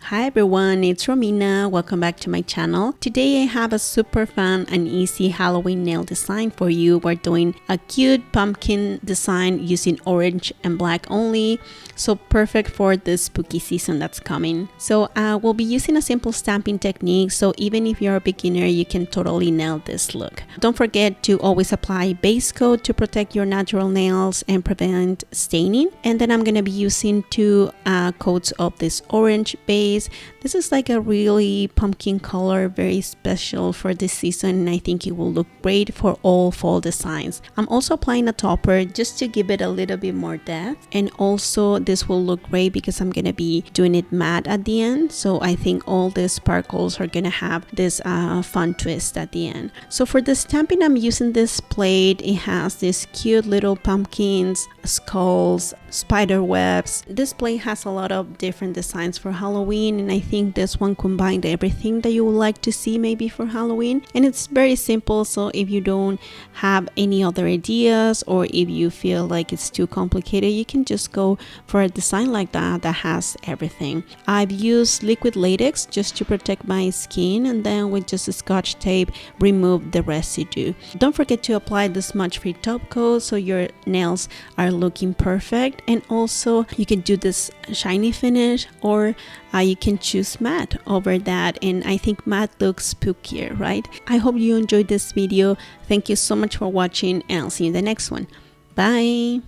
Hi everyone, it's Romina. Welcome back to my channel. Today I have a super fun and easy Halloween nail design for you. We're doing a cute pumpkin design using orange and black only. So perfect for the spooky season that's coming. So we'll be using a simple stamping technique. So even if you're a beginner, you can totally nail this look. Don't forget to always apply base coat to protect your natural nails and prevent staining. And then I'm going to be using two coats of this orange base. This is like a really pumpkin color, very special for this season, and I think it will look great for all fall designs. I'm also applying a topper just to give it a little bit more depth, and also this will look great because I'm gonna be doing it matte at the end, so I think all the sparkles are gonna have this fun twist at the end. So for the stamping, I'm using this plate. It has these cute little pumpkins, skulls, spider webs. This plate has a lot of different designs for Halloween, and I think this one combined everything that you would like to see maybe for Halloween, and it's very simple. So if you don't have any other ideas, or if you feel like it's too complicated, you can just go for a design like that has everything. I've used liquid latex just to protect my skin, and then with just a scotch tape remove the residue. Don't forget to apply the smudge free top coat so your nails are looking perfect, and also you can do this shiny finish, or you can choose matte over that, and I think matte looks spookier, right? I hope you enjoyed this video. Thank you so much for watching, and I'll see you in the next one. Bye.